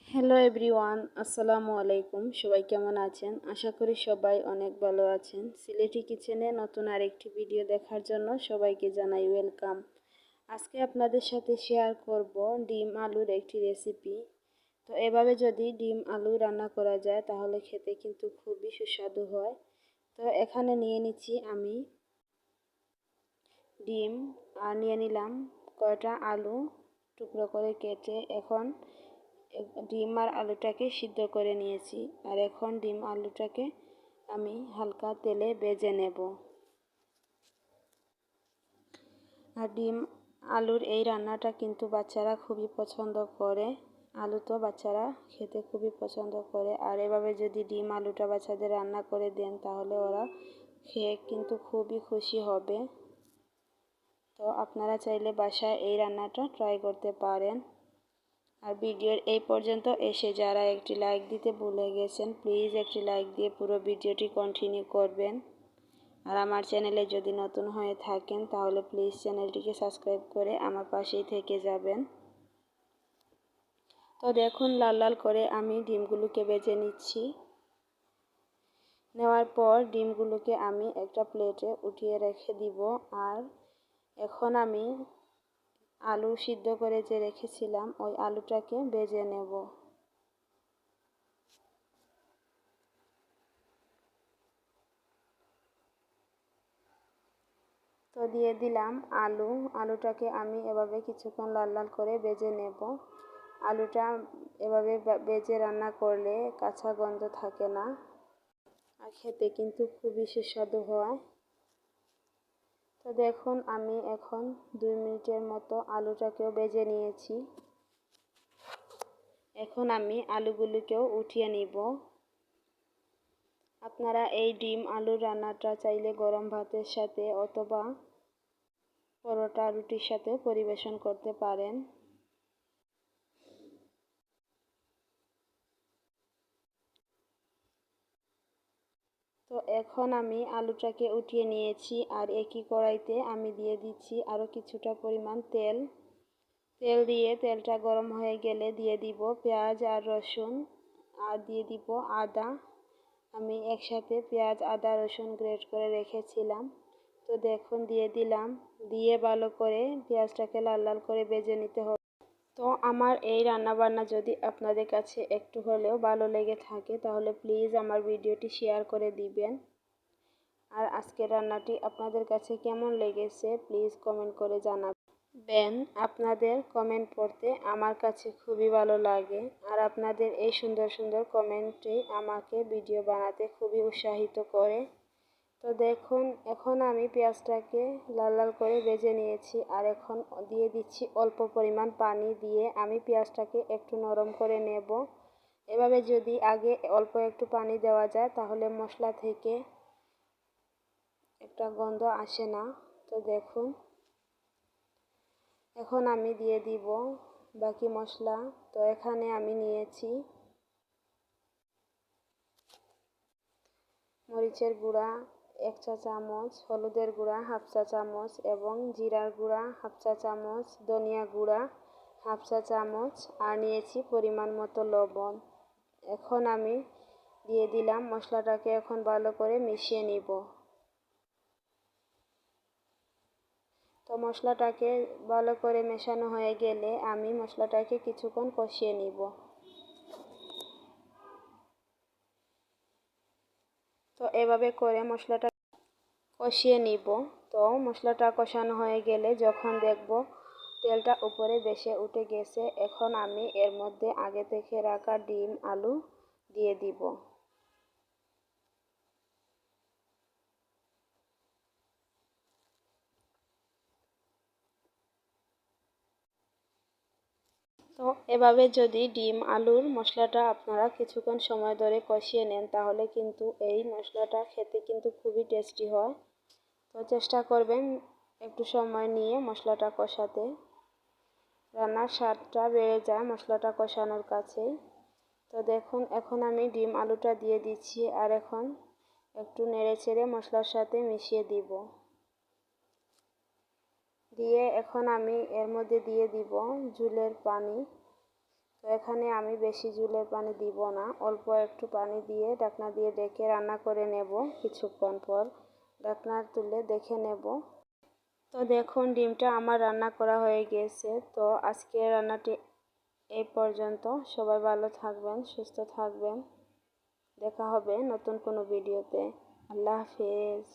Hello everyone, আসসালামু আলাইকুম। সবাই কেমন আছেন? আশা করি সবাই অনেক ভালো আছেন। সিলেটি কিচেনে নতুন আরেকটি ভিডিও দেখার জন্য সবাইকে জানাই ওয়েলকাম। আজকে আপনাদের সাথে শেয়ার করব ডিম আলুর একটি রেসিপি। তো এভাবে যদি ডিম আলু রান্না করা যায় তাহলে খেতে কিন্তু খুবই সুস্বাদু হয়। তো এখানে নিয়ে নিচ্ছি আমি ডিম আর নিয়ে নিলাম কয়টা আলু টুকরো করে কেটে। এখন ডিম আর আলুটাকে সিদ্ধ করে নিয়েছি আর এখন ডিম আলুটাকে আমি হালকা তেলে ভেজে নেব। আর ডিম আলুর এই রান্নাটা কিন্তু বাচ্চারা খুবই পছন্দ করে। আলু তো বাচ্চারা খেতে খুবই পছন্দ করে, আর এভাবে যদি ডিম আলুটা বাচ্চাদের রান্না করে দেন তাহলে ওরা খেয়ে কিন্তু খুবই খুশি হবে। তো আপনারা চাইলে বাসায় এই রান্নাটা ট্রাই করতে পারেন। আর ভিডিওর এই পর্যন্ত এসে যারা একটি লাইক দিতে ভুলে গেছেন, প্লিজ একটি লাইক দিয়ে পুরো ভিডিওটি কন্টিনিউ করবেন। আর আমার চ্যানেলে যদি নতুন হয়ে থাকেন তাহলে প্লিজ চ্যানেলটিকে সাবস্ক্রাইব করে আমার পাশেই থেকে যাবেন। তো দেখুন লাল লাল করে আমি ডিমগুলোকে ভেজে নিচ্ছি। নেওয়ার পর ডিমগুলোকে আমি একটা প্লেটে উঠিয়ে রেখে দিব। আর এখন আমি আলু সিদ্ধ করে যে রেখেছিলাম ওই আলুটাকে ভেজে নেব। তো দিয়ে দিলাম আলুটাকে আমি এভাবে কিছুক্ষণ লাল লাল করে ভেজে নেব। আলুটা এভাবে ভেজে রান্না করলে কাঁচা গন্ধ থাকে না আর খেতে কিন্তু খুবই সুস্বাদু হয়। তো দেখুন আমি এখন 2 মিনিটের মতো আলুটাকেও ভেজে নিয়েছি। এখন আমি আলুগুলোকেও উঠিয়ে নিব। আপনারা এই ডিম আলুর রান্নাটা চাইলে গরম ভাতের সাথে অথবা পরোটা রুটির সাথে পরিবেশন করতে পারেন। তো এখন আমি আলুটাকে উঠিয়ে নিয়েছি আর একই কড়াইতে আমি দিয়ে দিচ্ছি আরও কিছুটা পরিমাণ তেল। তেল দিয়ে তেলটা গরম হয়ে গেলে দিয়ে দিব পেঁয়াজ আর রসুন আর দিয়ে দিব আদা। আমি একসাথে পেঁয়াজ আদা রসুন গ্রেট করে রেখেছিলাম। তো দেখুন দিয়ে দিলাম, দিয়ে ভালো করে পেঁয়াজটাকে লাল লাল করে ভেজে নিতে হবে। তো আমার এই রান্নাবান্না যদি আপনাদের কাছে একটু হলেও ভালো লেগে থাকে তাহলে প্লিজ আমার ভিডিওটি শেয়ার করে দিবেন। আর আজকের রান্নাটি আপনাদের কাছে কেমন লেগেছে প্লিজ কমেন্ট করে জানাবেন। আপনাদের কমেন্ট পড়তে আমার কাছে খুবই ভালো লাগে, আর আপনাদের এই সুন্দর সুন্দর কমেন্টই আমাকে ভিডিও বানাতে খুবই উৎসাহিত করে। তো দেখুন এখন আমি পেঁয়াজটাকে লাল লাল করে ভেজে নিয়েছি আর এখন দিয়ে দিচ্ছি অল্প পরিমাণ পানি দিয়ে আমি পেঁয়াজটাকে একটু নরম করে নেব। এভাবে যদি আগে অল্প একটু পানি দেওয়া যায় তাহলে মশলা থেকে একটা গন্ধ আসে না। তো দেখুন এখন আমি দিয়ে দিব বাকি মশলা। তো এখানে আমি নিয়েছি মরিচের গুঁড়া 1 চা চামচ, হলুদের গুঁড়া 1/2 চা চামচ এবং জিরার গুঁড়া 1/2 চা চামচ, ধনিয়া গুঁড়া 1/2 চা চামচ আর নিয়েছি পরিমাণ মতো লবণ। এখন আমি দিয়ে দিলাম, মশলাটাকে এখন ভালো করে মিশিয়ে নিব। তো মশলাটাকে ভালো করে মেশানো হয়ে গেলে আমি মশলাটাকে কিছুক্ষণ কষিয়ে নিব। তো এভাবে করে মশলাটা কষিয়ে নিব। তো মশলাটা কষানো হয়ে গেলে যখন দেখব তেলটা উপরে ভেসে উঠে গেছে, এখন আমি এর মধ্যে আগে থেকে রাখা ডিম আলু দিয়ে দিব। তো এভাবে যদি ডিম আলুর মশলাটা আপনারা কিছুক্ষণ সময় ধরে কষিয়ে নেন তাহলে কিন্তু এই মশলাটা খেতে কিন্তু খুবই টেস্টি হয়। তো চেষ্টা করবেন একটু সময় নিয়ে মশলাটা কষাতে। রান্নার স্বাদটা বেড়ে যায় মশলাটা কষানোর কাছেই। তো দেখুন এখন আমি ডিম আলুটা দিয়ে দিচ্ছি আর এখন একটু নেড়ে চেড়ে মশলার সাথে মিশিয়ে দিব। দিয়ে এখন আমি এর মধ্যে দিয়ে দিব ঝোলের পানি। তো এখানে আমি বেশি জুলের পানি দিব না, অল্প একটু পানি দিয়ে ঢাকনা দিয়ে ঢেকে রান্না করে নেব। কিছুক্ষণ পর ঢাকনা তুলে দেখে নেব। তো দেখুন ডিমটা আমার রান্না করা হয়ে গেছে। তো আজকের রান্নাটি এই পর্যন্ত। সবাই ভালো থাকবেন, সুস্থ থাকবেন। দেখা হবে নতুন কোনো ভিডিওতে। আল্লাহ হাফেজ।